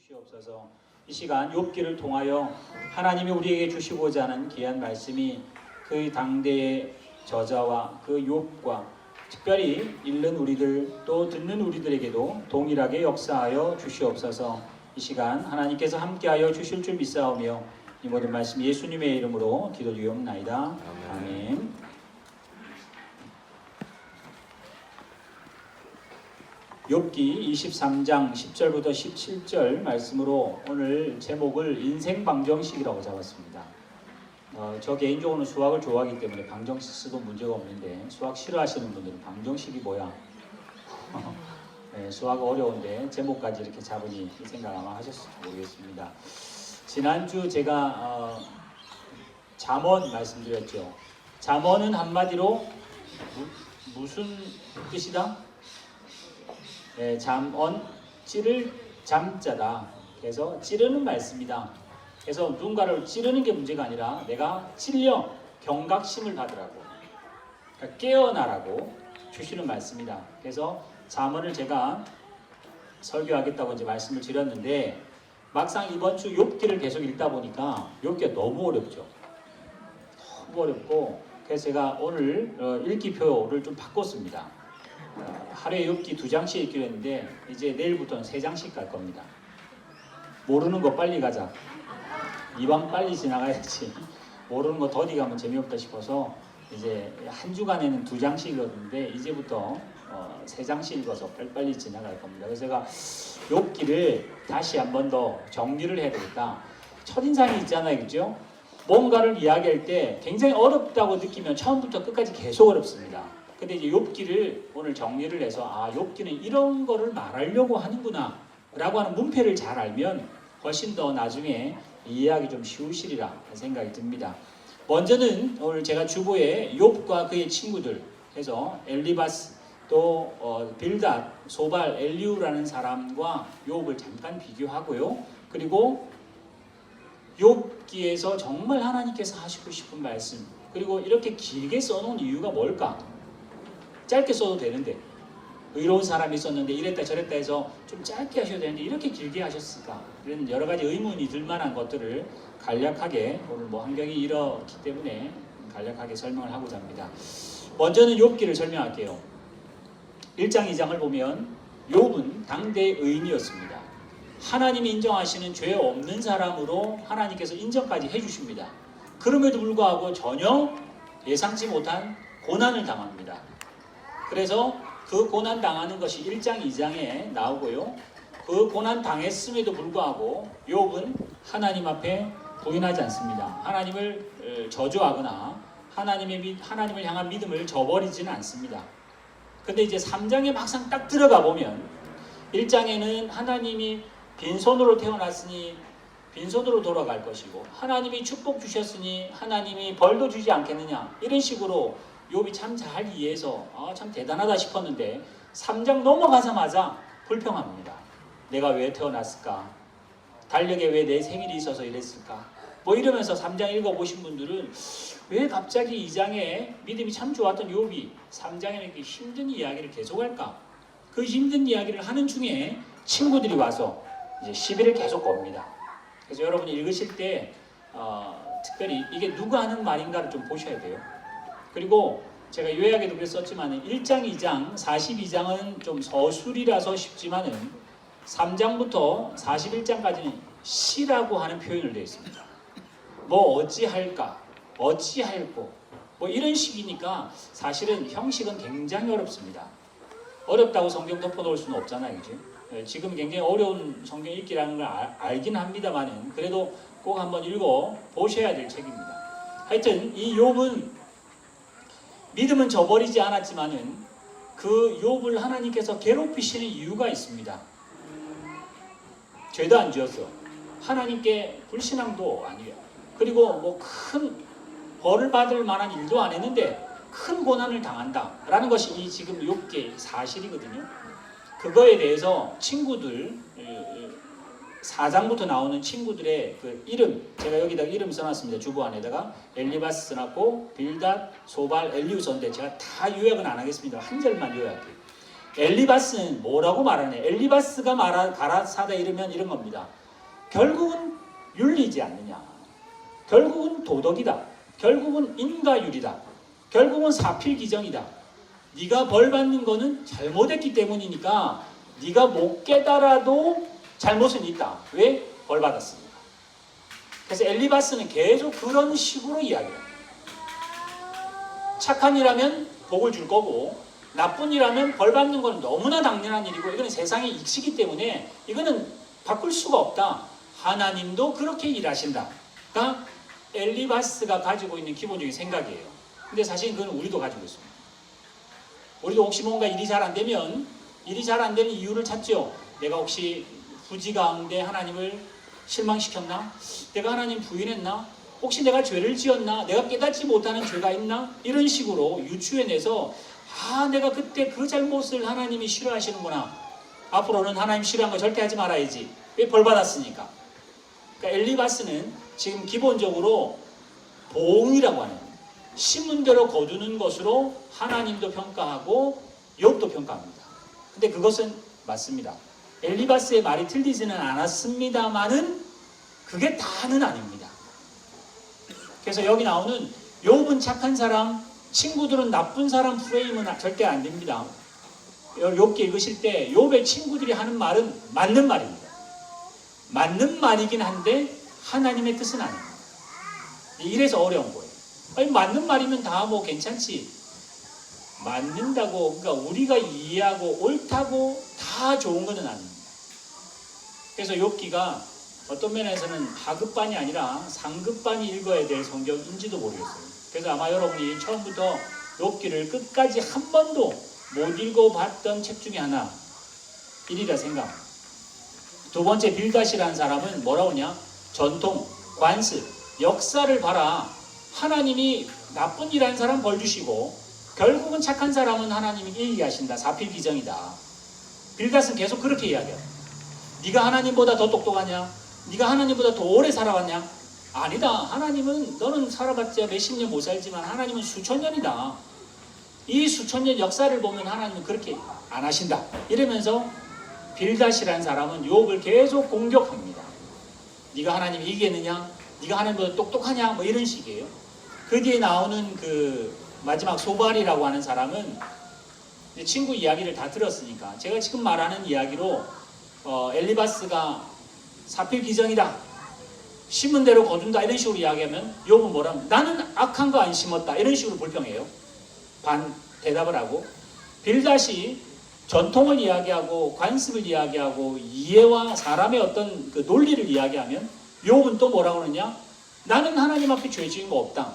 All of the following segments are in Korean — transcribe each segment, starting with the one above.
주시옵소서. 이 시간 욥기를 통하여 하나님이 우리에게 주시고자 하는 귀한 말씀이 그 당대의 저자와 그 욥과 특별히 읽는 우리들 또 듣는 우리들에게도 동일하게 역사하여 주시옵소서. 이 시간 하나님께서 함께하여 주실 줄 믿사오며 이 모든 말씀 예수님의 이름으로 기도드리옵나이다. 아멘. 욥기 23장 10절부터 17절 말씀으로 오늘 제목을 인생방정식이라고 잡았습니다. 저 개인적으로는 수학을 좋아하기 때문에 방정식 써도 문제가 없는데 수학 싫어하시는 분들은 방정식이 뭐야? 네, 수학 어려운데 제목까지 이렇게 잡으니 이 생각 아마 하셨을지 모르겠습니다. 지난주 제가 잠언 말씀드렸죠. 잠언은 한마디로 무슨 뜻이다? 네, 잠언 찌를 잠자다. 그래서 찌르는 말씀이다. 그래서 누군가를 찌르는 게 문제가 아니라 내가 찔려 경각심을 받으라고, 그러니까 깨어나라고 주시는 말씀이다. 그래서 잠언을 제가 설교하겠다고 이제 말씀을 드렸는데 막상 이번 주 욥기를 계속 읽다 보니까 욥기가 너무 어렵죠. 너무 어렵고 그래서 제가 오늘 읽기표를 좀 바꿨습니다. 하루에 욥기 2장씩 읽기로 했는데 이제 내일부터는 3장씩 갈 겁니다. 모르는 거 빨리 가자. 이왕 빨리 지나가야지. 모르는 거 더디 가면 재미없다 싶어서 이제 한 주간에는 2장씩 읽었는데 이제부터 3장씩 읽어서 빨리빨리 지나갈 겁니다. 그래서 제가 욥기를 다시 한 번 더 정리를 해야 되겠다. 첫인상이 있잖아요, 그죠? 뭔가를 이야기할 때 굉장히 어렵다고 느끼면 처음부터 끝까지 계속 어렵습니다. 근데 이제 욥기를 오늘 정리를 해서 욥기는 이런 거를 말하려고 하는구나 라고 하는 문패를 잘 알면 훨씬 더 나중에 이해하기 좀 쉬우시리라 생각이 듭니다. 먼저는 오늘 제가 주보에 욥과 그의 친구들 해서 엘리바스 또 빌닷, 소발, 엘리우라는 사람과 욥을 잠깐 비교하고요. 그리고 욥기에서 정말 하나님께서 하시고 싶은 말씀, 그리고 이렇게 길게 써놓은 이유가 뭘까? 짧게 써도 되는데 의로운 사람이 있었는데 이랬다 저랬다 해서 좀 짧게 하셔야 되는데 이렇게 길게 하셨을까? 이런 여러 가지 의문이 들 만한 것들을 간략하게 오늘 환경이 이렇기 때문에 간략하게 설명을 하고자 합니다. 먼저는 욥기를 설명할게요. 1장 2장을 보면 욥은 당대의 의인이었습니다. 하나님이 인정하시는 죄 없는 사람으로 하나님께서 인정까지 해주십니다. 그럼에도 불구하고 전혀 예상치 못한 고난을 당합니다. 그래서 그 고난 당하는 것이 1장 2장에 나오고요. 그 고난 당했음에도 불구하고 욥은 하나님 앞에 부인하지 않습니다. 하나님을 저주하거나 하나님을 향한 믿음을 저버리지는 않습니다. 근데 이제 3장에 막상 딱 들어가 보면 1장에는 하나님이 빈손으로 태어났으니 빈손으로 돌아갈 것이고 하나님이 축복 주셨으니 하나님이 벌도 주지 않겠느냐 이런 식으로 욥이 참 잘 이해해서 참 대단하다 싶었는데 3장 넘어가자마자 불평합니다. 내가 왜 태어났을까? 달력에 왜 내 생일이 있어서 이랬을까? 이러면서 3장 읽어보신 분들은 왜 갑자기 2장에 믿음이 참 좋았던 욥이 3장에는 이렇게 힘든 이야기를 계속할까? 그 힘든 이야기를 하는 중에 친구들이 와서 이제 시비를 계속 겁니다. 그래서 여러분이 읽으실 때 특별히 이게 누가 하는 말인가를 좀 보셔야 돼요. 그리고 제가 요약에도 썼지만 1장, 2장, 42장은 좀 서술이라서 쉽지만은 3장부터 41장까지는 시라고 하는 표현을 되어 있습니다. 어찌할까, 어찌할꼬 이런 식이니까 사실은 형식은 굉장히 어렵습니다. 어렵다고 성경 덮어놓을 수는 없잖아요, 그죠? 지금 굉장히 어려운 성경 읽기라는 걸 알긴 합니다만은 그래도 꼭 한번 읽어 보셔야 될 책입니다. 하여튼 이 욥은 믿음은 저버리지 않았지만은 그 욥을 하나님께서 괴롭히시는 이유가 있습니다. 죄도 안 지었어. 하나님께 불신앙도 아니에요. 그리고 큰 벌을 받을 만한 일도 안 했는데 큰 고난을 당한다라는 것이 이 지금 욥기의 사실이거든요. 그거에 대해서 친구들 4장부터 나오는 친구들의 그 이름, 제가 여기다 이름 써놨습니다. 주보 안에다가 엘리바스 써놨고 빌닷, 소발, 엘리우 썼는데 제가 다 요약은 안 하겠습니다. 한 절만 요약해요. 엘리바스는 뭐라고 말하냐? 엘리바스가 가라사대 이러면 이런 겁니다. 결국은 윤리지 않느냐? 결국은 도덕이다. 결국은 인과율이다. 결국은 사필기정이다. 네가 벌 받는 거는 잘못했기 때문이니까 네가 못 깨달아도 잘못은 있다. 왜? 벌 받았으니까. 그래서 엘리바스는 계속 그런 식으로 이야기해요. 착한 일하면 복을 줄 거고 나쁜 일하면 벌 받는 건 너무나 당연한 일이고 이거는 세상의 이치이기 때문에 이거는 바꿀 수가 없다. 하나님도 그렇게 일하신다. 그러니까 엘리바스가 가지고 있는 기본적인 생각이에요. 근데 사실 그건 우리도 가지고 있습니다. 우리도 혹시 뭔가 일이 잘 안 되면 이유를 찾죠. 내가 혹시 후지 가운데 하나님을 실망시켰나? 내가 하나님 부인했나? 혹시 내가 죄를 지었나? 내가 깨닫지 못하는 죄가 있나? 이런 식으로 유추해내서 내가 그때 그 잘못을 하나님이 싫어하시는구나. 앞으로는 하나님 싫어하는 거 절대 하지 말아야지. 왜? 벌 받았으니까. 그러니까 엘리바스는 지금 기본적으로 보응이라고 하는 신문대로 거두는 것으로 하나님도 평가하고 욥도 평가합니다. 근데 그것은 맞습니다. 엘리바스의 말이 틀리지는 않았습니다만은 그게 다는 아닙니다. 그래서 여기 나오는 욥은 착한 사람, 친구들은 나쁜 사람 프레임은 절대 안 됩니다. 욥기 읽으실 때 욥의 친구들이 하는 말은 맞는 말입니다. 맞는 말이긴 한데 하나님의 뜻은 아닙니다. 이래서 어려운 거예요. 아니, 맞는 말이면 다 뭐 괜찮지. 맞는다고, 그러니까 우리가 이해하고 옳다고 다 좋은 것은 아닙니다. 그래서 욥기가 어떤 면에서는 하급반이 아니라 상급반이 읽어야 될 성경인지도 모르겠어요. 그래서 아마 여러분이 처음부터 욥기를 끝까지 한 번도 못 읽어봤던 책 중에 하나 이리라 생각합니다. 두 번째 빌닷이라는 사람은 뭐라고 하냐? 전통, 관습, 역사를 봐라. 하나님이 나쁜 일하는 사람 벌 주시고 결국은 착한 사람은 하나님이 얘기하신다. 사필기정이다. 빌닷은 계속 그렇게 이야기해요. 네가 하나님보다 더 똑똑하냐? 네가 하나님보다 더 오래 살아왔냐? 아니다. 하나님은 너는 살아봤자 몇십 년 못 살지만 하나님은 수천 년이다. 이 수천 년 역사를 보면 하나님은 그렇게 안 하신다. 이러면서 빌닷이라는 사람은 욥을 계속 공격합니다. 네가 하나님 이기겠느냐? 네가 하나님보다 똑똑하냐? 뭐 이런 식이에요. 그 뒤에 나오는 그 마지막 소발이라고 하는 사람은 친구 이야기를 다 들었으니까 제가 지금 말하는 이야기로 엘리바스가 사필기정이다. 심은 대로 거둔다. 이런 식으로 이야기하면 욥은 뭐라고? 나는 악한 거 안 심었다. 이런 식으로 불평해요. 대답을 하고 빌닷이 전통을 이야기하고 관습을 이야기하고 이해와 사람의 어떤 그 논리를 이야기하면 욥은 또 뭐라고 그러냐? 나는 하나님 앞에 죄 지은 거 없다.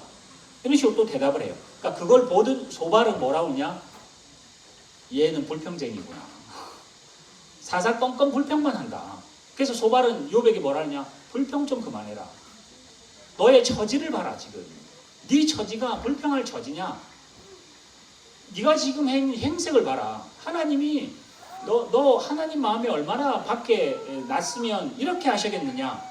이런 식으로 또 대답을 해요. 그러니까 그걸 보던 소발은 뭐라고 그러냐? 얘는 불평쟁이구나. 사사건건 불평만 한다. 그래서 소발은 욥에게 뭐라 하냐? 불평 좀 그만해라. 너의 처지를 봐라 지금. 네 처지가 불평할 처지냐? 네가 지금 행색을 봐라. 하나님이 너 하나님 마음이 얼마나 밖에 났으면 이렇게 하시겠느냐?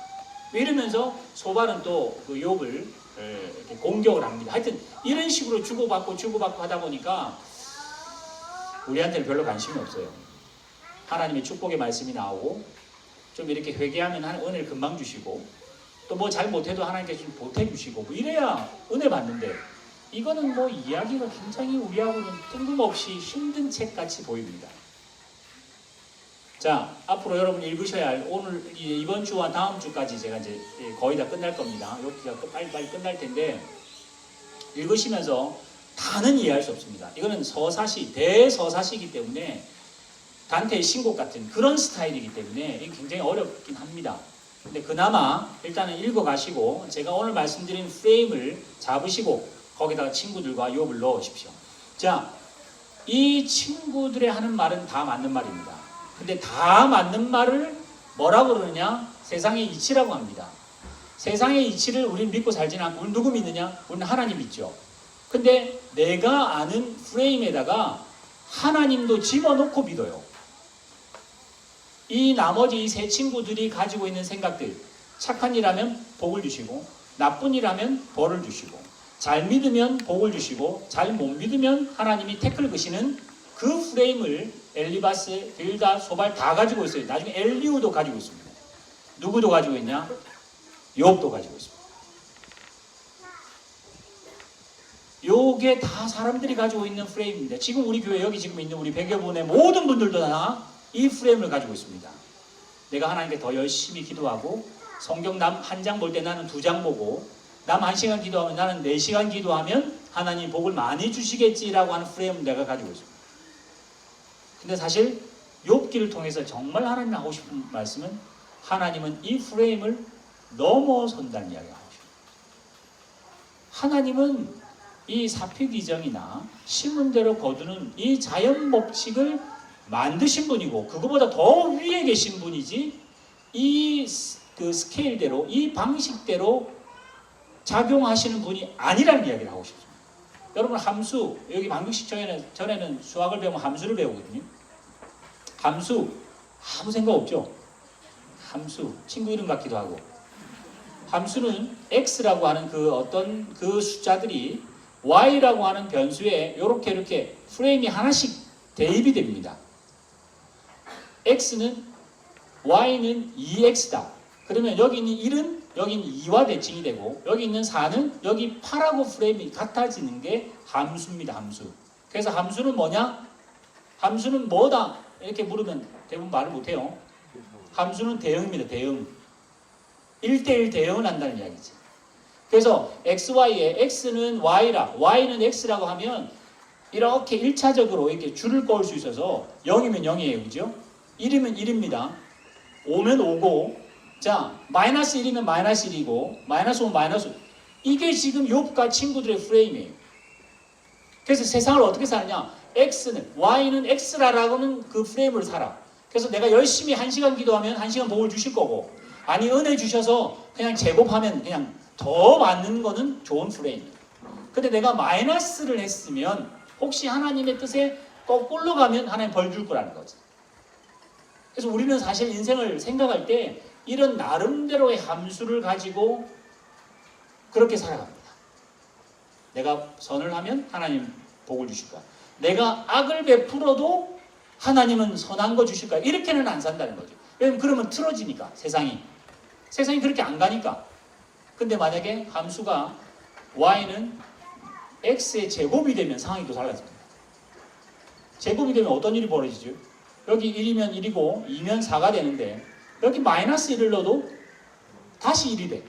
이러면서 소발은 또 그 욥을 이렇게 공격을 합니다. 하여튼 이런 식으로 주고받고 하다 보니까 우리한테는 별로 관심이 없어요. 하나님의 축복의 말씀이 나오고 좀 이렇게 회개하면 은혜를 금방 주시고 또 뭐 잘못해도 하나님께서 좀 보태주시고 뭐 이래야 은혜 받는데 이거는 뭐 이야기가 굉장히 우리하고는 뜬금없이 힘든 책 같이 보입니다. 자, 앞으로 여러분 읽으셔야 할 오늘 이번 주와 다음 주까지 제가 이제 거의 다 끝날 겁니다. 여기가 빨리 끝날 텐데 읽으시면서 다는 이해할 수 없습니다. 이거는 서사시, 대서사시이기 때문에 단테의 신곡 같은 그런 스타일이기 때문에 이게 굉장히 어렵긴 합니다. 근데 그나마 일단은 읽어가시고 제가 오늘 말씀드린 프레임을 잡으시고 거기다가 친구들과 욥을 넣으십시오. 자, 이 친구들의 하는 말은 다 맞는 말입니다. 근데 다 맞는 말을 뭐라고 그러느냐? 세상의 이치라고 합니다. 세상의 이치를 우리는 믿고 살지는 않고 우리는 누구 믿느냐? 우리는 하나님 믿죠. 근데 내가 아는 프레임에다가 하나님도 집어넣고 믿어요. 이 나머지 이 세 친구들이 가지고 있는 생각들, 착한 일하면 복을 주시고 나쁜 일하면 벌을 주시고 잘 믿으면 복을 주시고 잘 못 믿으면 하나님이 태클 그시는 그 프레임을 엘리바스, 빌닷, 소발 다 가지고 있어요. 나중에 엘리후도 가지고 있습니다. 누구도 가지고 있냐? 욥도 가지고 있습니다. 요게 다 사람들이 가지고 있는 프레임입니다. 지금 우리 교회 여기 지금 있는 우리 100여 분의 모든 분들도 다 이 프레임을 가지고 있습니다. 내가 하나님께 더 열심히 기도하고 성경 남 한 장 볼 때 나는 2장 보고 남 1시간 기도하면 나는 4시간 기도하면 하나님 복을 많이 주시겠지라고 하는 프레임을 내가 가지고 있습니다. 근데 사실 욥기를 통해서 정말 하나님 하고 싶은 말씀은 하나님은 이 프레임을 넘어선다는 이야기를 하고 싶어요. 하나님은 이 사피귀정이나 신문대로 거두는 이 자연 법칙을 만드신 분이고 그거보다 더 위에 계신 분이지 이 그 스케일대로 이 방식대로 작용하시는 분이 아니라는 이야기를 하고 싶습니다. 여러분 함수 여기 방정식 전에는 수학을 배우면 함수를 배우거든요. 함수 아무 생각 없죠. 함수 친구 이름 같기도 하고 함수는 x라고 하는 그 어떤 그 숫자들이 y라고 하는 변수에 이렇게 프레임이 하나씩 대입이 됩니다. x는 y는 2x다. 그러면 여기 있는 1은 여기는 2와 대칭이 되고 여기 있는 4는 여기 8하고 프레임이 같아지는 게 함수입니다. 함수. 그래서 함수는 뭐냐? 함수는 뭐다? 이렇게 물으면 대부분 말을 못해요. 함수는 대응입니다. 대응. 1대1 대응을 한다는 이야기지. 그래서 xy에 x는 y라, y는 x라고 하면 이렇게 1차적으로 이렇게 줄을 그을 수 있어서 0이면 0이에요. 그죠? 1이면 1입니다. 5면 5고 자, 마이너스 1이면 마이너스 1이고 마이너스 5면 마이너스 5. 이게 지금 욥과 친구들의 프레임이에요. 그래서 세상을 어떻게 사느냐? x는 y는 x라라고는 그 프레임을 살아. 그래서 내가 열심히 1시간 기도하면 1시간 복을 주실 거고 아니 은혜 주셔서 그냥 제곱하면 그냥 더 받는 거는 좋은 프레임이에요. 근데 내가 마이너스를 했으면 혹시 하나님의 뜻에 거꾸로 가면 하나님 벌 줄 거라는 거지. 그래서 우리는 사실 인생을 생각할 때 이런 나름대로의 함수를 가지고 그렇게 살아갑니다. 내가 선을 하면 하나님 복을 주실 거야. 내가 악을 베풀어도 하나님은 선한 거 주실 거야. 이렇게는 안 산다는 거죠. 왜냐면 그러면 틀어지니까 세상이 그렇게 안 가니까. 근데 만약에 함수가 y는 x의 제곱이 되면 상황이 또 달라집니다. 제곱이 되면 어떤 일이 벌어지죠? 여기 1이면 1이고 2면 4가 되는데 여기 마이너스 1을 넣어도 다시 1이 돼.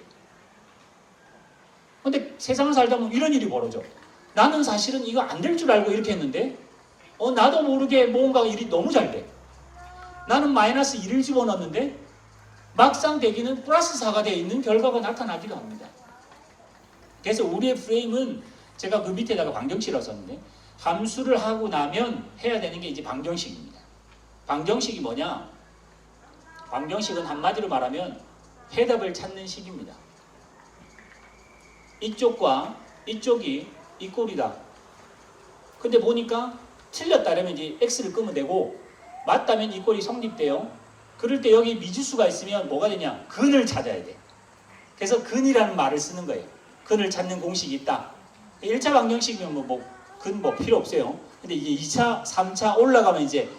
근데 세상을 살다 보면 이런 일이 벌어져. 나는 사실은 이거 안 될 줄 알고 이렇게 했는데 나도 모르게 뭔가 일이 너무 잘 돼. 나는 마이너스 1을 집어넣었는데 막상 되기는 플러스 4가 되어 있는 결과가 나타나기도 합니다. 그래서 우리의 프레임은 제가 그 밑에다가 방정식이라고 썼는데 함수를 하고 나면 해야 되는 게 이제 방정식입니다. 방정식이 뭐냐? 방정식은 한마디로 말하면 해답을 찾는 식입니다. 이쪽과 이쪽이 이 꼴이다. 근데 보니까 틀렸다면 이제 x를 끄면 되고 맞다면 이 꼴이 성립돼요. 그럴 때 여기 미지수가 있으면 뭐가 되냐? 근을 찾아야 돼. 그래서 근이라는 말을 쓰는 거예요. 근을 찾는 공식이 있다. 1차 방정식이면 근 필요 없어요. 근데 이게 2차, 3차 올라가면 이제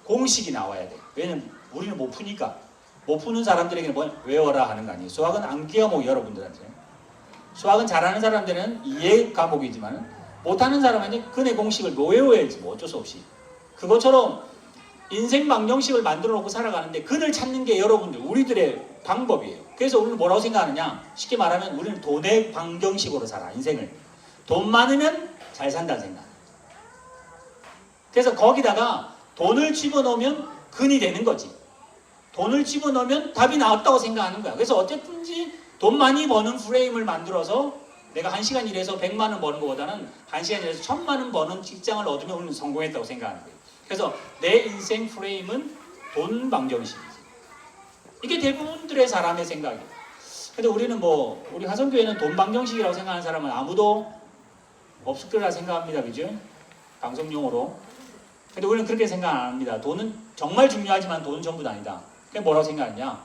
공식이 나와야 돼. 왜냐면 우리는 못 푸니까. 못 푸는 사람들에게는 외워라 하는 거 아니에요. 수학은 암기 과목이 여러분들한테. 수학은 잘하는 사람들은 이해 과목이지만 못하는 사람은 근의 공식을 뭐 외워야지 뭐 어쩔 수 없이. 그것처럼 인생 방정식을 만들어 놓고 살아가는데 근을 찾는 게 여러분들 우리들의 방법이에요. 그래서 우리는 뭐라고 생각하느냐? 쉽게 말하면 우리는 돈의 방정식으로 살아. 인생을. 돈 많으면 잘 산다는 생각. 그래서 거기다가 돈을 집어넣으면 근이 되는 거지. 돈을 집어넣으면 답이 나왔다고 생각하는 거야. 그래서 어쨌든지 돈 많이 버는 프레임을 만들어서 내가 1시간 일해서 100만 원 버는 것보다는 1시간 일해서 1000만 원 버는 직장을 얻으면 우리는 성공했다고 생각하는 거예요. 그래서 내 인생 프레임은 돈 방정식이지. 이게 대부분들의 사람의 생각이에요. 근데 우리는 우리 화성교회는 돈 방정식이라고 생각하는 사람은 아무도 없을 거라 생각합니다. 그죠? 방송용어로. 근데 우리는 그렇게 생각 안 합니다. 돈은 정말 중요하지만 돈은 전부도 아니다. 그게 뭐라고 생각하냐?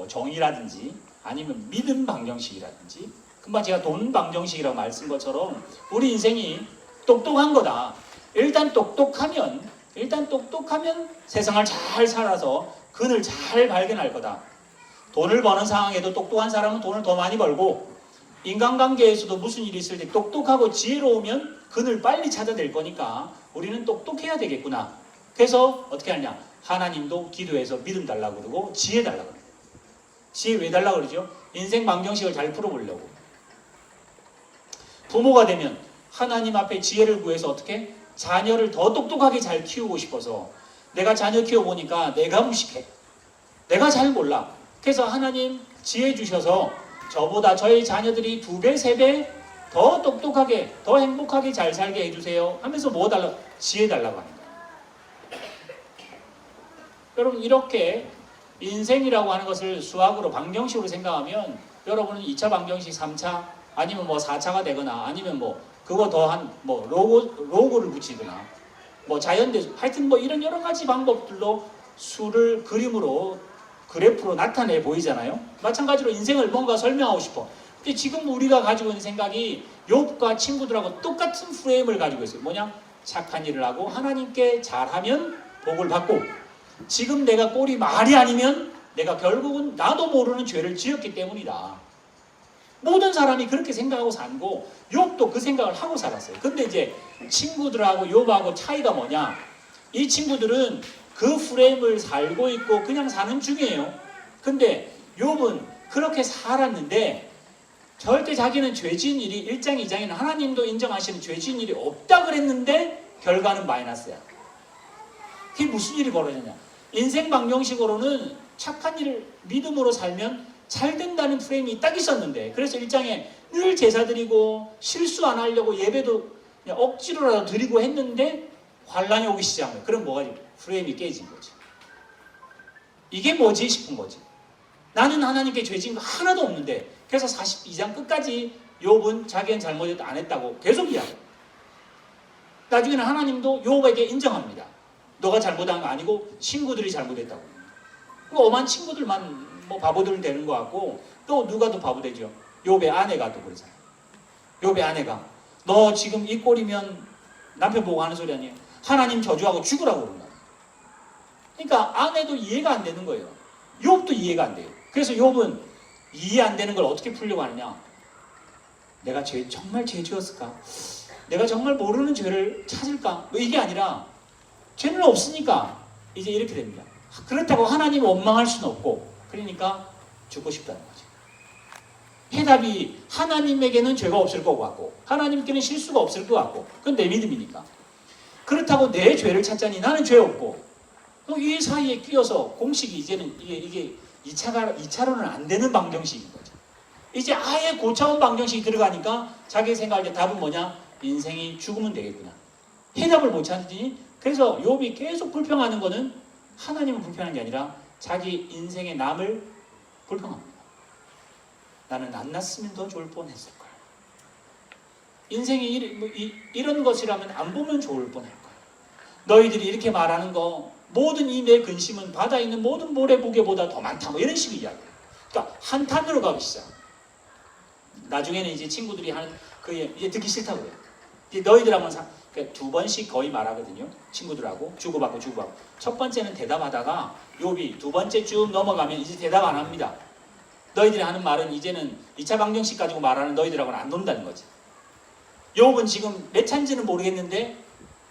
정의라든지 아니면 믿음 방정식이라든지 금방 제가 돈 방정식이라고 말씀 것처럼 우리 인생이 똑똑한 거다. 일단 똑똑하면 일단 똑똑하면 세상을 잘 살아서 근을 잘 발견할 거다. 돈을 버는 상황에도 똑똑한 사람은 돈을 더 많이 벌고, 인간관계에서도 무슨 일이 있을 때 똑똑하고 지혜로우면 근을 빨리 찾아낼 거니까 우리는 똑똑해야 되겠구나. 그래서 어떻게 하냐? 하나님도 기도해서 믿음 달라고 그러고 지혜 달라고 그래요. 지혜 왜 달라고 그러죠? 인생 방정식을 잘 풀어보려고. 부모가 되면 하나님 앞에 지혜를 구해서 어떻게? 자녀를 더 똑똑하게 잘 키우고 싶어서. 내가 자녀 키워보니까 내가 무식해. 내가 잘 몰라. 그래서 하나님 지혜 주셔서 저보다 저희 자녀들이 2배, 3배 더 똑똑하게, 더 행복하게 잘 살게 해주세요 하면서 뭐 달라고? 지혜 달라고 합니다. 여러분, 이렇게 인생이라고 하는 것을 수학으로 방정식으로 생각하면 여러분은 2차 방정식, 3차 아니면 뭐 4차가 되거나 아니면 뭐 그거 더한 뭐 로고를 붙이거나 뭐 자연대수, 하여튼 뭐 이런 여러 가지 방법들로 수를 그림으로 그래프로 나타내 보이잖아요. 마찬가지로 인생을 뭔가 설명하고 싶어. 근데 지금 우리가 가지고 있는 생각이 욥과 친구들하고 똑같은 프레임을 가지고 있어요. 뭐냐? 착한 일을 하고 하나님께 잘하면 복을 받고, 지금 내가 꼴이 말이 아니면 내가 결국은 나도 모르는 죄를 지었기 때문이다. 모든 사람이 그렇게 생각하고 살고 욥도 그 생각을 하고 살았어요. 근데 이제 친구들하고 욥하고 차이가 뭐냐? 이 친구들은 그 프레임을 살고 있고 그냥 사는 중이에요. 근데 욥은 그렇게 살았는데 절대 자기는 죄진 일이 1장 2장에는 하나님도 인정하시는 죄진 일이 없다 그랬는데 결과는 마이너스야. 그게 무슨 일이 벌어졌냐? 인생 방정식으로는 착한 일을 믿음으로 살면 잘 된다는 프레임이 딱 있었는데, 그래서 1장에 늘 제사 드리고 실수 안 하려고 예배도 그냥 억지로라도 드리고 했는데 환란이 오기 시작한 거예요. 그럼 뭐가 프레임이 깨진 거지. 이게 뭐지 싶은 거지. 나는 하나님께 죄진 거 하나도 없는데. 그래서 42장 끝까지 욥은 자기는 잘못을 안 했다고 계속 이야기해요. 나중에는 하나님도 욥에게 인정합니다. 너가 잘못한 거 아니고 친구들이 잘못했다고. 오만 친구들만 뭐 바보들은 되는 것 같고, 또 누가 더 바보 되죠? 욥의 아내가 또 그러잖아요. 욥의 아내가 너 지금 이 꼴이면 남편 보고 하는 소리 아니에요? 하나님 저주하고 죽으라고 그런다. 그러니까 아내도 이해가 안 되는 거예요. 욥도 이해가 안 돼요. 그래서 욥은 이해 안 되는 걸 어떻게 풀려고 하느냐? 내가 정말 죄 지었을까? 내가 정말 모르는 죄를 찾을까? 뭐 이게 아니라 죄는 없으니까 이제 이렇게 됩니다. 그렇다고 하나님 원망할 수는 없고, 그러니까 죽고 싶다는 거죠. 해답이 하나님에게는 죄가 없을 것 같고 하나님께는 실수가 없을 것 같고, 그건 내 믿음이니까. 그렇다고 내 죄를 찾자니 나는 죄 없고, 또 이 사이에 끼어서 공식이 이제는 이게 2차로는 안 되는 방정식인 거죠. 이제 아예 고차원 방정식이 들어가니까 자기 생각할 때 답은 뭐냐? 인생이 죽으면 되겠구나. 해답을 못 찾으니, 그래서 욥이 계속 불평하는 거는 하나님을 불평하는 게 아니라 자기 인생의 남을 불평합니다. 나는 안 났으면 더 좋을 뻔했을 거야. 인생이 이런 것이라면 안 보면 좋을 뻔할 거야. 너희들이 이렇게 말하는 거, 모든 이 내 근심은 바다에 있는 모든 모래무게보다 더 많다. 뭐 이런 식의 이야기. 그러니까 한탄으로 가기 시작. 나중에는 이제 친구들이 이제 듣기 싫다고 그래요. 이제 너희들하고는 그러니까 2번씩 거의 말하거든요. 친구들하고 주고받고. 첫 번째는 대답하다가 욥이 2번째 쭉 넘어가면 이제 대답 안 합니다. 너희들이 하는 말은 이제는 2차 방정식 가지고 말하는 너희들하고는 안 논다는 거지. 욥은 지금 몇 차인지는 모르겠는데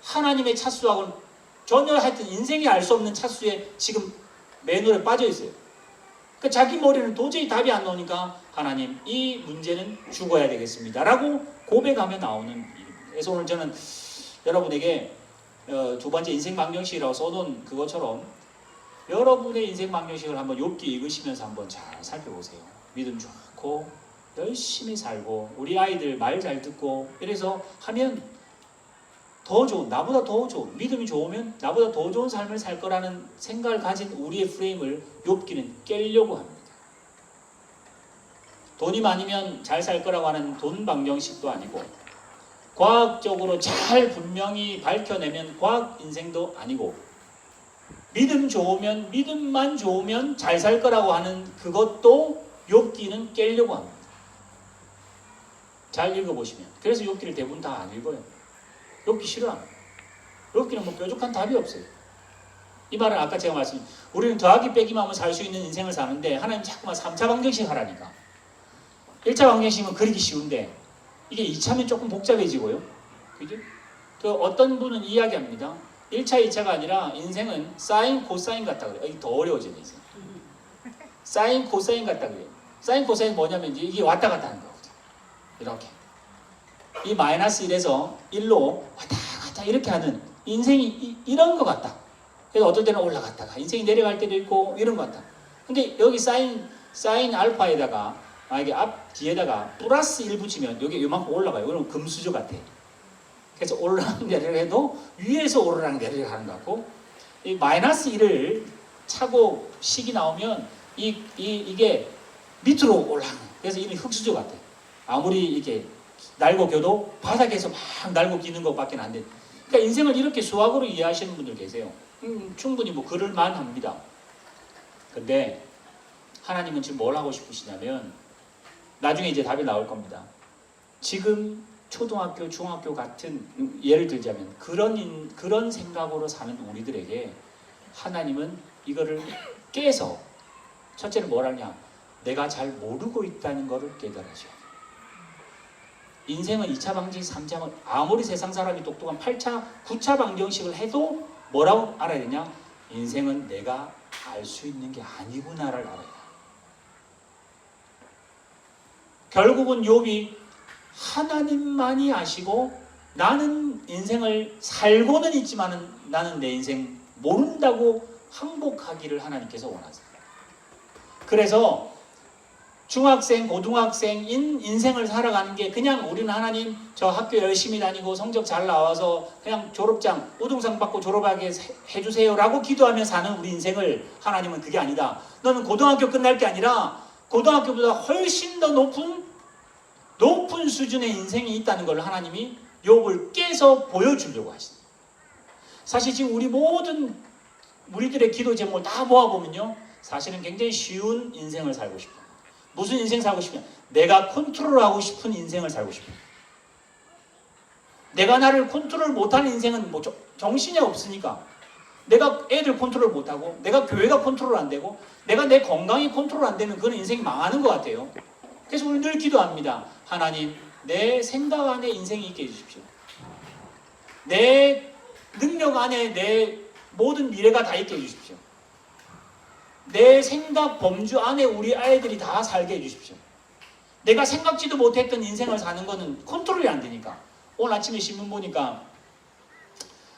하나님의 차수하고는 전혀 하여튼 인생이 알 수 없는 차수에 지금 매너에 빠져 있어요. 그러니까 자기 머리는 도저히 답이 안 나오니까 하나님, 이 문제는 죽어야 되겠습니다 라고 고백하며 나오는 일입니다. 그래서 오늘 저는 여러분에게 2번째 인생 방정식이라고 써놓은 그것처럼 여러분의 인생 방정식을 한번 욥기 읽으시면서 한번 잘 살펴보세요. 믿음 좋고 열심히 살고 우리 아이들 말 잘 듣고 이래서 하면 더 좋은, 나보다 더 좋은, 믿음이 좋으면 나보다 더 좋은 삶을 살 거라는 생각을 가진 우리의 프레임을 욥기는 깨려고 합니다. 돈이 많으면 잘 살 거라고 하는 돈 방정식도 아니고, 과학적으로 잘 분명히 밝혀내면 과학 인생도 아니고, 믿음만 좋으면 잘 살 거라고 하는 그것도 욥기는 깨려고 합니다. 잘 읽어보시면. 그래서 욥기를 대부분 다 안 읽어요. 욥기 싫어합니다. 여기는 뭐 뾰족한 답이 없어요. 이 말은 아까 제가 우리는 더하기 빼기만 하면 살 수 있는 인생을 사는데 하나님 자꾸만 3차 방정식 하라니까. 1차 방정식은 그리기 쉬운데 이게 2차면 조금 복잡해지고요. 그죠? 그 어떤 분은 이야기합니다. 1차, 2차가 아니라 인생은 사인, 코사인 같다 그래요. 이게 더 어려워져요, 인생. 사인, 코사인 같다 그래요. 사인, 코사인 뭐냐면 이게 왔다 갔다 하는 거거든요. 이렇게. 이 마이너스 1에서 1로 왔다 갔다 이렇게 하는 인생이 이런 것 같다. 그래서 어떨 때는 올라갔다가 인생이 내려갈 때도 있고 이런 것 같다. 근데 여기 사인 알파에다가 만약에 앞 뒤에다가 플러스 1 붙이면 여기 요만큼 올라가요. 그럼 금수저 같아. 그래서 오르락 내리락 해도 위에서 오르락 내리락 하는 것 같고, 이 마이너스 1을 차고 식이 나오면 이게 밑으로 올라가는. 그래서 이는 흙수저 같아. 아무리 이렇게 날고 겨도 바닥에서 막 날고 기는 것밖에 안 돼. 그러니까 인생을 이렇게 수학으로 이해하시는 분들 계세요. 충분히 뭐 그럴 만합니다. 근데 하나님은 지금 뭘 하고 싶으시냐면 나중에 이제 답이 나올 겁니다. 지금 초등학교, 중학교 같은 예를 들자면 그런 생각으로 사는 우리들에게 하나님은 이거를 깨서 첫째는 뭘 하냐? 내가 잘 모르고 있다는 것을 깨달으셔야 돼요. 인생은 2차 방정식, 3차 방정식, 아무리 세상 사람이 똑똑한 8차, 9차 방정식을 해도 뭐라고 알아야 되냐? 인생은 내가 알 수 있는 게 아니구나를 알아야 돼. 결국은 욥이 하나님만이 아시고 나는 인생을 살고는 있지만 나는 내 인생 모른다고 항복하기를 하나님께서 원하세요. 그래서 중학생, 고등학생인 인생을 살아가는 게 그냥 우리는 하나님 저 학교 열심히 다니고 성적 잘 나와서 그냥 졸업장 우등상 받고 졸업하게 해주세요 라고 기도하며 사는 우리 인생을 하나님은 그게 아니다. 너는 고등학교 끝날 게 아니라 고등학교보다 훨씬 더 높은 수준의 인생이 있다는 걸 하나님이 욥을 깨서 보여주려고 하십니다. 사실 지금 우리들의 기도 제목을 다 모아보면요, 사실은 굉장히 쉬운 인생을 살고 싶어요. 무슨 인생 살고 싶냐? 내가 컨트롤하고 싶은 인생을 살고 싶어요. 내가 나를 컨트롤 못하는 인생은 뭐 정신이 없으니까, 내가 애들 컨트롤 못하고 내가 교회가 컨트롤 안 되고 내가 내 건강이 컨트롤 안 되면 그건 인생이 망하는 것 같아요. 그래서 우리 늘 기도합니다. 하나님, 내 생각 안에 인생이 있게 해주십시오. 내 능력 안에 내 모든 미래가 다 있게 해주십시오. 내 생각 범주 안에 우리 아이들이 다 살게 해주십시오. 내가 생각지도 못했던 인생을 사는 거는 컨트롤이 안 되니까. 오늘 아침에 신문 보니까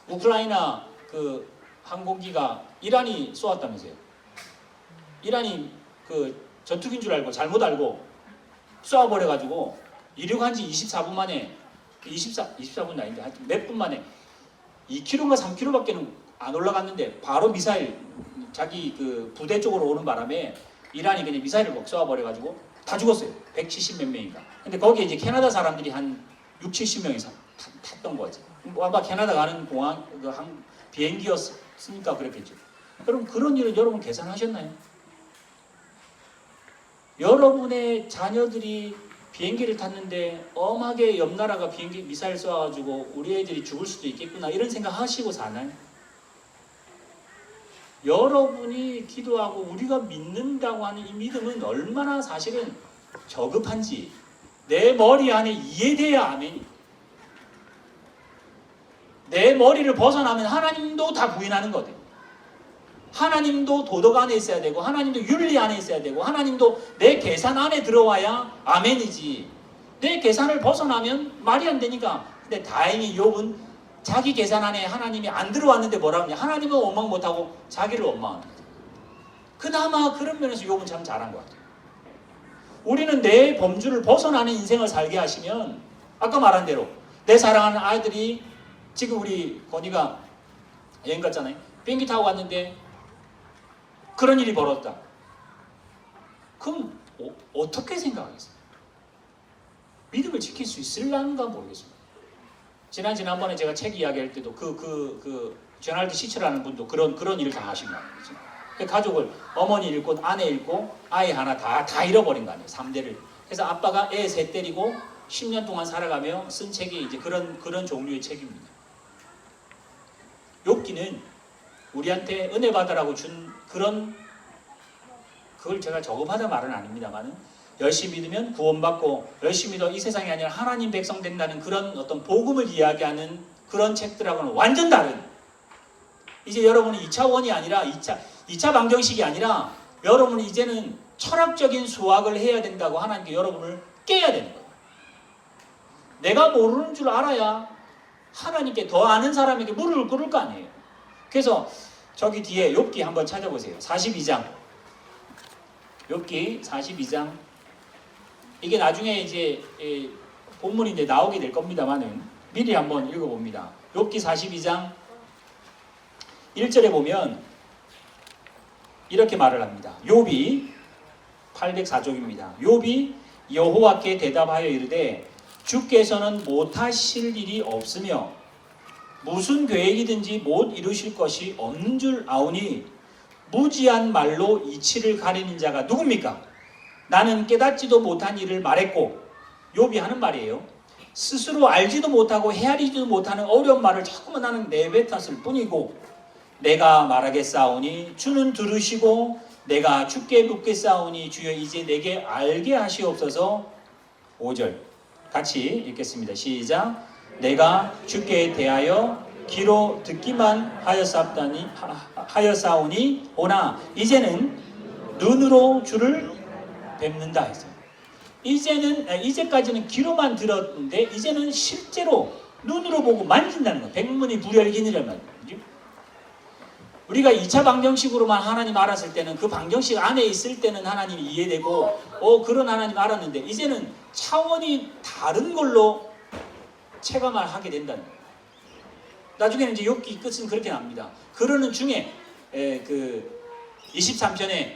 우크라이나 그 항공기가 이란이 쏘았다면서요. 이란이 그 전투기인 줄 알고 잘못 알고 쏘아버려가지고 이륙한 지 24분 만에 24분이 아닌데 하여튼 몇 분 만에 2km인가 3km밖에 안 올라갔는데 바로 미사일 자기 그 부대 쪽으로 오는 바람에 이란이 그냥 미사일을 막 쏘아버려가지고 다 죽었어요. 170 몇 명인가. 근데 거기에 이제 캐나다 사람들이 한 6, 70명이 탔던 거지. 아마 캐나다 가는 공항 비행기였으니까 그랬겠죠. 그럼 그런 일은 여러분 계산하셨나요? 여러분의 자녀들이 비행기를 탔는데 엄하게 옆 나라가 비행기 미사일 쏴가지고 우리 애들이 죽을 수도 있겠구나 이런 생각 하시고 사나요? 여러분이 기도하고 우리가 믿는다고 하는 이 믿음은 얼마나 사실은 저급한지 내 머리 안에 이해돼야 아멘이. 내 머리를 벗어나면 하나님도 다 부인하는 거거든요. 하나님도 도덕 안에 있어야 되고 하나님도 윤리 안에 있어야 되고 하나님도 내 계산 안에 들어와야 아멘이지. 내 계산을 벗어나면 말이 안 되니까. 근데 다행히 욥은 자기 계산 안에 하나님이 안 들어왔는데 뭐라 하냐. 하나님은 원망 못하고 자기를 원망하는 거죠. 그나마 그런 면에서 욥은 참 잘한 것 같아요. 우리는 내 범주를 벗어나는 인생을 살게 하시면 아까 말한 대로 내 사랑하는 아이들이 지금 우리 건이가 여행 갔잖아요. 비행기 타고 갔는데 그런 일이 벌어졌다. 그럼 어떻게 생각하겠어요? 믿음을 지킬 수 있을란가 모르겠습니다. 지난번에 제가 책 이야기할 때도 제널드 시처라는 분도 그런 일을 당하신 거 아니에요. 그 가족을 어머니 잃고 아내 잃고 아이 하나 다 잃어버린 거 아니에요. 3대를. 그래서 아빠가 애 셋 때리고 10년 동안 살아가며 쓴 책이 이제 그런 종류의 책입니다. 욥기는 우리한테 은혜 받으라고 준 그걸 제가 저급하다 말은 아닙니다만 열심히 믿으면 구원받고 열심히 믿어 이 세상이 아니라 하나님 백성 된다는 그런 어떤 복음을 이야기하는 그런 책들하고는 완전 다른, 이제 여러분은 2차원이 아니라 2차 방정식이 아니라 여러분은 이제는 철학적인 수학을 해야 된다고 하나님께 여러분을 깨야 되는 거예요. 내가 모르는 줄 알아야 하나님께 더 아는 사람에게 무릎을 꿇을 거 아니에요. 그래서 저기 뒤에 욥기 한번 찾아보세요. 42장. 욥기 42장. 이게 나중에 이제 본문인데 나오게 될 겁니다만은 미리 한번 읽어봅니다. 욥기 42장 1절에 보면 이렇게 말을 합니다. 욥이 804쪽입니다. 욥이 여호와께 대답하여 이르되 주께서는 못하실 일이 없으며 무슨 계획이든지 못 이루실 것이 없는 줄 아오니 무지한 말로 이치를 가리는 자가 누굽니까? 나는 깨닫지도 못한 일을 말했고, 욥이 하는 말이에요. 스스로 알지도 못하고 헤아리지도 못하는 어려운 말을 자꾸만 나는 내뱉었을 뿐이고, 내가 말하겠사오니 주는 들으시고 내가 주께 묻겠사오니 주여 이제 내게 알게 하시옵소서. 5절 같이 읽겠습니다. 시작. 내가 주께 대하여 귀로 듣기만 하였사오니 오나 이제는 눈으로 주를 뵙는다 했어요. 이제까지는 귀로만 들었는데 이제는 실제로 눈으로 보고 만진다는 거예요. 백문이 불여일견이라면. 우리가 2차 방정식으로만 하나님 알았을 때는 그 방정식 안에 있을 때는 하나님이 이해되고 그런 하나님 알았는데 이제는 차원이 다른 걸로 체감을 하게 된다는 거예요. 나중에는 이제 욥기 끝은 그렇게 납니다. 그러는 중에 그 23편에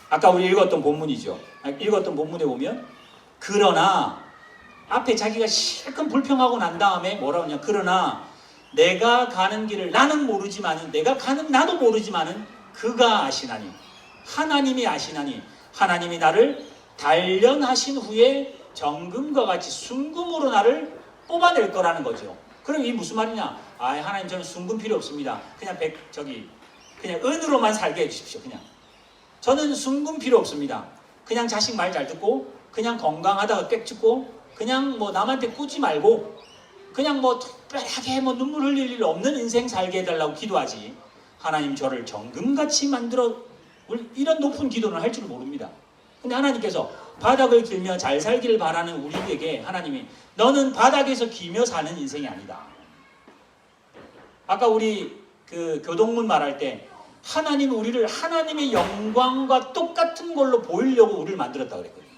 아까 우리 읽었던 본문이죠. 읽었던 본문에 보면 그러나 앞에 자기가 실컷 불평하고 난 다음에 뭐라고 하냐. 그러나 내가 가는 길을 나는 모르지만은 내가 가는 나도 모르지만은 그가 아시나니 하나님이 아시나니 하나님이 나를 단련하신 후에 정금과 같이 순금으로 나를 뽑아낼 거라는 거죠. 그럼 이 무슨 말이냐? 하나님 저는 순금 필요 없습니다. 그냥 그냥 은으로만 살게 해주십시오. 그냥 저는 순금 필요 없습니다. 그냥 자식 말 잘 듣고 그냥 건강하다가 꽥찍고 그냥 뭐 남한테 꾸지 말고 그냥 뭐 특별하게 뭐 눈물 흘릴 일 없는 인생 살게 해달라고 기도하지. 하나님 저를 정금같이 만들어 이런 높은 기도는 할 줄 모릅니다. 근데 하나님께서 바닥을 길며 잘 살기를 바라는 우리에게 하나님이 너는 바닥에서 기며 사는 인생이 아니다. 아까 우리 그 교동문 말할 때 하나님은 우리를 하나님의 영광과 똑같은 걸로 보이려고 우리를 만들었다고 그랬거든요.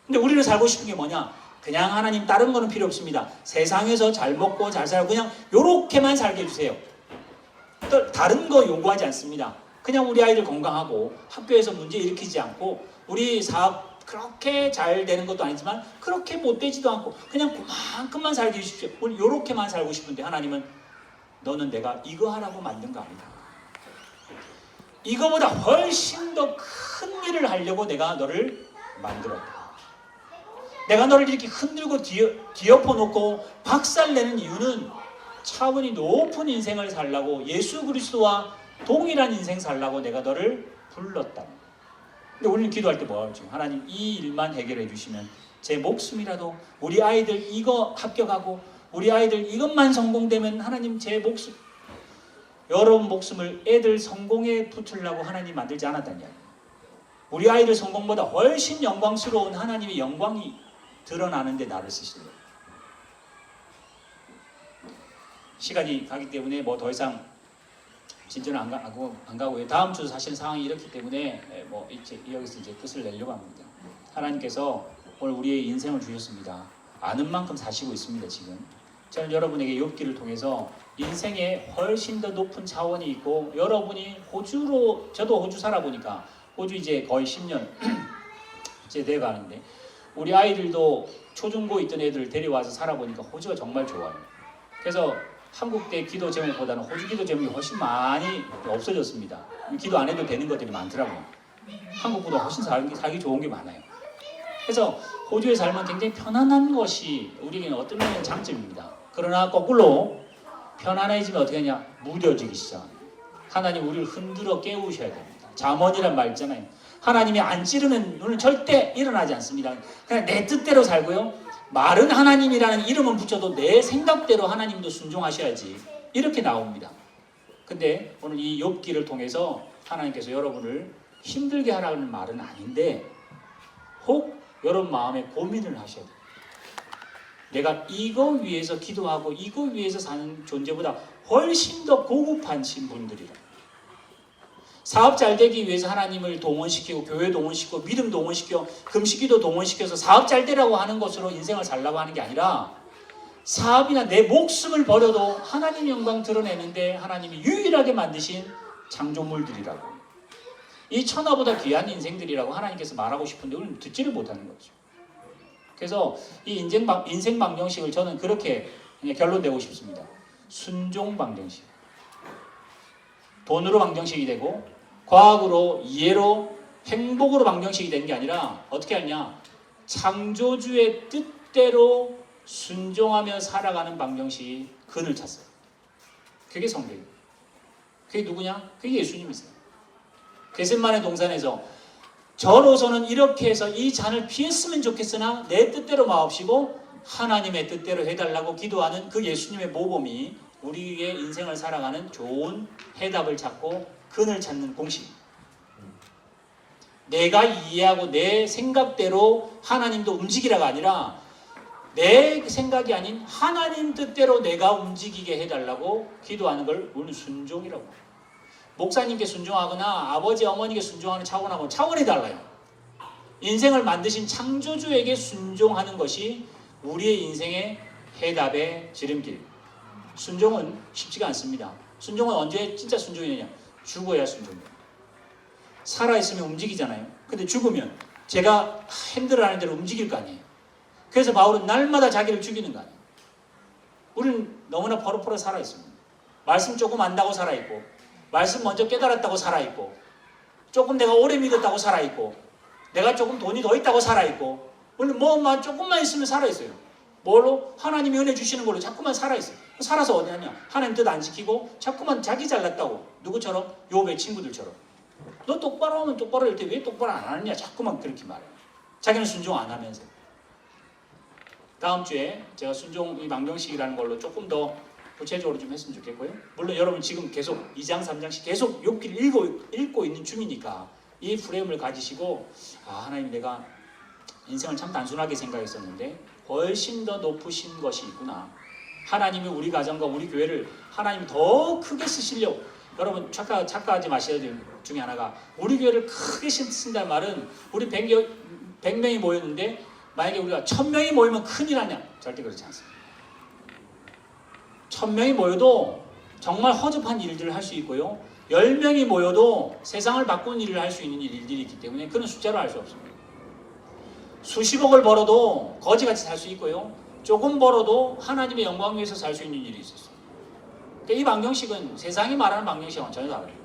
근데 우리를 살고 싶은 게 뭐냐? 그냥 하나님 다른 거는 필요 없습니다. 세상에서 잘 먹고 잘 살고 그냥 요렇게만 살게 해주세요. 또 다른 거 요구하지 않습니다. 그냥 우리 아이들 건강하고 학교에서 문제 일으키지 않고 우리 사업 그렇게 잘 되는 것도 아니지만 그렇게 못 되지도 않고 그냥 그만큼만 살게 해주십시오. 우리 요렇게만 살고 싶은데 하나님은 너는 내가 이거 하라고 만든 거 아니다. 이거보다 훨씬 더 큰 일을 하려고 내가 너를 만들었다. 내가 너를 이렇게 흔들고 뒤엎어 놓고 박살내는 이유는 차원이 높은 인생을 살라고 예수 그리스도와 동일한 인생 살라고 내가 너를 불렀다. 근데 우리는 기도할 때 뭐 하죠? 하나님 이 일만 해결해 주시면 제 목숨이라도 우리 아이들 이거 합격하고 우리 아이들 이것만 성공되면 하나님 제 목숨 여러분 목숨을 애들 성공에 붙으려고 하나님 만들지 않았다는 이야기예요. 우리 아이들 성공보다 훨씬 영광스러운 하나님의 영광이 드러나는데 나를 쓰시는 거예요. 시간이 가기 때문에 뭐 더 이상 진전을 안 가고요. 다음 주 사실 상황이 이렇기 때문에 뭐 이제 여기서 이제 끝을 내려고 합니다. 하나님께서 오늘 우리의 인생을 주셨습니다. 아는 만큼 사시고 있습니다. 지금 저는 여러분에게 욥기를 통해서 인생에 훨씬 더 높은 차원이 있고 여러분이 저도 호주 살아보니까 호주 이제 거의 10년 이제 돼가는데 우리 아이들도 초중고 있던 애들을 데려와서 살아보니까 호주가 정말 좋아요. 그래서 한국 때 기도 제목보다는 호주 기도 제목이 훨씬 많이 없어졌습니다. 기도 안 해도 되는 것들이 많더라고요. 한국보다 훨씬 살기 좋은 게 많아요. 그래서 호주에 살면 굉장히 편안한 것이 우리에게는 어떤 면에는 장점입니다. 그러나 거꾸로 편안해지면 어떻게 하냐? 무뎌지기 시작합니다. 하나님 우리를 흔들어 깨우셔야 됩니다. 잠언이란 말 있잖아요. 하나님이 안 찌르면 우리는 절대 일어나지 않습니다. 그냥 내 뜻대로 살고요. 말은 하나님이라는 이름은 붙여도 내 생각대로 하나님도 순종하셔야지. 이렇게 나옵니다. 근데 오늘 이 욥기를 통해서 하나님께서 여러분을 힘들게 하라는 말은 아닌데 혹 여러분 마음에 고민을 하셔야 돼요. 내가 이거 위해서 기도하고 이거 위해서 사는 존재보다 훨씬 더 고급하신 분들이라. 사업 잘 되기 위해서 하나님을 동원시키고 교회 동원시키고 믿음 동원시켜 금식기도 동원시켜서 사업 잘 되라고 하는 것으로 인생을 살라고 하는 게 아니라 사업이나 내 목숨을 버려도 하나님 영광 드러내는데 하나님이 유일하게 만드신 창조물들이라고. 이 천하보다 귀한 인생들이라고 하나님께서 말하고 싶은데 우리는 듣지를 못하는 거죠. 그래서 이 인생 방정식을 저는 그렇게 그냥 결론 내고 싶습니다. 순종 방정식. 돈으로 방정식이 되고 과학으로 이해로 행복으로 방정식이 되는 게 아니라 어떻게 하냐? 창조주의 뜻대로 순종하며 살아가는 방정식이 근을 찼어요. 그게 성경이에요. 그게 누구냐? 그게 예수님이세요. 겟세마네 동산에서 저로서는 이렇게 해서 이 잔을 피했으면 좋겠으나 내 뜻대로 마옵시고 하나님의 뜻대로 해달라고 기도하는 그 예수님의 모범이 우리의 인생을 살아가는 좋은 해답을 찾고 근을 찾는 공식. 내가 이해하고 내 생각대로 하나님도 움직이라가 아니라 내 생각이 아닌 하나님 뜻대로 내가 움직이게 해달라고 기도하는 걸 우리는 순종이라고 합니다. 목사님께 순종하거나 아버지 어머니께 순종하는 차원하고 차원이 달라요. 인생을 만드신 창조주에게 순종하는 것이 우리의 인생의 해답의 지름길. 순종은 쉽지가 않습니다. 순종은 언제 진짜 순종이냐? 죽어야 순종이에요. 살아있으면 움직이잖아요. 근데 죽으면 제가 핸들을 하는 대로 움직일 거 아니에요. 그래서 바울은 날마다 자기를 죽이는 거 아니에요. 우리는 너무나 포로포로 살아있습니다. 말씀 조금 안다고 살아있고 말씀 먼저 깨달았다고 살아있고 조금 내가 오래 믿었다고 살아있고 내가 조금 돈이 더 있다고 살아있고 우리는 뭐만 조금만 있으면 살아있어요. 뭘로? 하나님이 은혜 주시는 걸로 자꾸만 살아있어요. 살아서 어디 하냐? 하나님 뜻 안 지키고 자꾸만 자기 잘났다고. 누구처럼? 욥의 친구들처럼. 너 똑바로 하면 똑바로 할 때 왜 똑바로 안 하느냐? 자꾸만 그렇게 말해요. 자기는 순종 안 하면서. 다음 주에 제가 순종 이 방정식이라는 걸로 조금 더 구체적으로 좀 했으면 좋겠고요. 물론 여러분 지금 계속 2장 3장씩 계속 욥기를 읽고 있는 중이니까 이 프레임을 가지시고 하나님 내가 인생을 참 단순하게 생각했었는데 훨씬 더 높으신 것이 있구나. 하나님이 우리 가정과 우리 교회를 하나님이 더 크게 쓰시려고. 여러분 착각하지 마셔야 될 중에 하나가 우리 교회를 크게 쓴다는 말은 우리 100명이 모였는데 만약에 우리가 1000명이 모이면 큰일 나냐? 절대 그렇지 않습니다. 1000명이 모여도 정말 허접한 일들을 할 수 있고요. 10명이 모여도 세상을 바꾸는 일을 할 수 있는 일들이 있기 때문에 그런 숫자로 알 수 없습니다. 수십억을 벌어도 거지같이 살 수 있고요. 조금 벌어도 하나님의 영광 위해서 살 수 있는 일이 있었어요. 그러니까 이 방정식은 세상이 말하는 방정식은 전혀 다릅니다.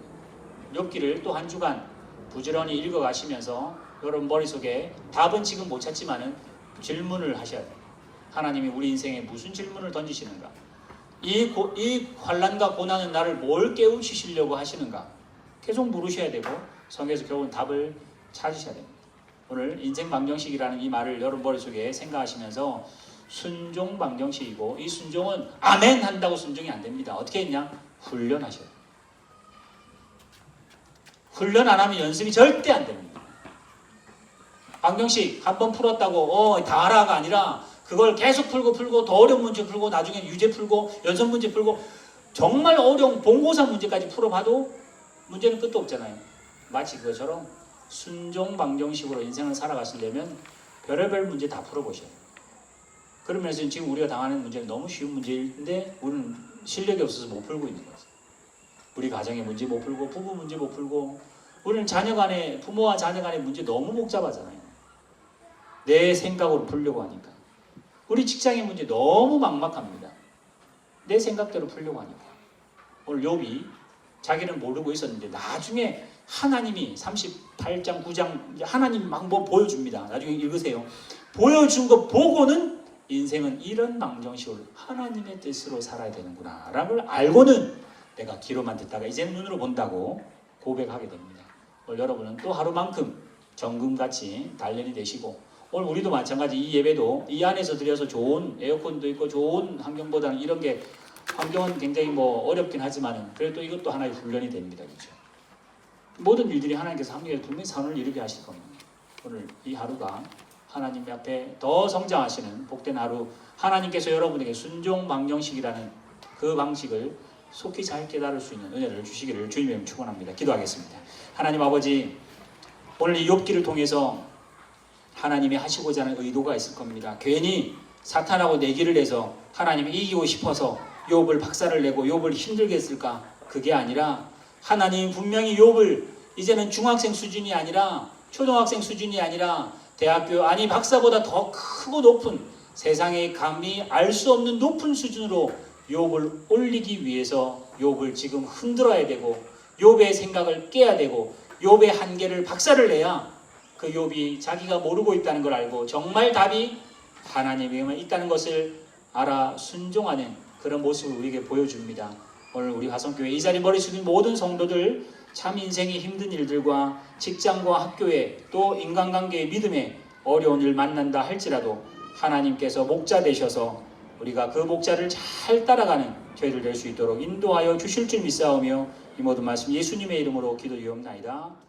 욥기를 또 한 주간 부지런히 읽어가시면서 여러분 머릿속에 답은 지금 못 찾지만은 질문을 하셔야 돼요. 하나님이 우리 인생에 무슨 질문을 던지시는가? 이 환난과 고난은 나를 뭘 깨우치시려고 하시는가? 계속 물으셔야 되고 성경에서 결국은 답을 찾으셔야 됩니다. 오늘 인생 방정식이라는 이 말을 여러분 머릿속에 생각하시면서 순종 방정식이고 이 순종은 아멘 한다고 순종이 안 됩니다. 어떻게 했냐? 훈련하셔야 돼요. 훈련 안 하면 연습이 절대 안 됩니다. 방정식 한번 풀었다고 다 알아가 아니라 그걸 계속 풀고 더 어려운 문제 풀고 나중에 유제 풀고 연속 문제 풀고 정말 어려운 본고사 문제까지 풀어봐도 문제는 끝도 없잖아요. 마치 그것처럼 순종 방정식으로 인생을 살아가시려면 별의별 문제 다 풀어보셔야 돼요. 그러면서 지금 우리가 당하는 문제는 너무 쉬운 문제인데 우리는 실력이 없어서 못 풀고 있는 거죠. 우리 가정의 문제 못 풀고 부부 문제 못 풀고 우리는 부모와 자녀 간의 문제 너무 복잡하잖아요. 내 생각으로 풀려고 하니까. 우리 직장의 문제 너무 막막합니다. 내 생각대로 풀려고 하니까. 오늘 욥이 자기는 모르고 있었는데 나중에 하나님이 38장 9장 하나님 막 뭐 보여줍니다. 나중에 읽으세요. 보여준 거 보고는 인생은 이런 망정시울 하나님의 뜻으로 살아야 되는구나 라는 걸 알고는 내가 귀로만 듣다가 이제는 눈으로 본다고 고백하게 됩니다. 오늘 여러분은 또 하루만큼 정금같이 단련이 되시고, 오늘 우리도 마찬가지 이 예배도 이 안에서 드려서 좋은 에어컨도 있고 좋은 환경보다는 이런 게 환경은 굉장히 어렵긴 하지만은 그래도 이것도 하나의 훈련이 됩니다. 그렇죠? 모든 일들이 하나님께서 합리에 분명히 선을 이루게 하실 겁니다. 오늘 이 하루가 하나님 앞에 더 성장하시는 복된 하루, 하나님께서 여러분에게 순종 망정식이라는 그 방식을 속히 잘 깨달을 수 있는 은혜를 주시기를 주님의 이름으로 축원합니다. 기도하겠습니다. 하나님 아버지, 오늘 이 욥기를 통해서 하나님이 하시고자 하는 의도가 있을 겁니다. 괜히 사탄하고 내기를 해서 하나님이 이기고 싶어서 욥을 박살을 내고 욥을 힘들게 했을까? 그게 아니라 하나님 분명히 욥을 이제는 중학생 수준이 아니라 초등학생 수준이 아니라 대학교 아니 박사보다 더 크고 높은 세상에 감히 알 수 없는 높은 수준으로 욥을 올리기 위해서 욥을 지금 흔들어야 되고 욥의 생각을 깨야 되고 욥의 한계를 박살을 내야 그 욥이 자기가 모르고 있다는 걸 알고 정말 답이 하나님에게만 있다는 것을 알아 순종하는 그런 모습을 우리에게 보여줍니다. 오늘 우리 화성교회 이 자리 머리 숙인 모든 성도들 참 인생의 힘든 일들과 직장과 학교에 또 인간관계의 믿음에 어려운 일 만난다 할지라도 하나님께서 목자 되셔서 우리가 그 목자를 잘 따라가는 저희들 될 수 있도록 인도하여 주실 줄 믿사오며 이 모든 말씀 예수님의 이름으로 기도드리옵나이다.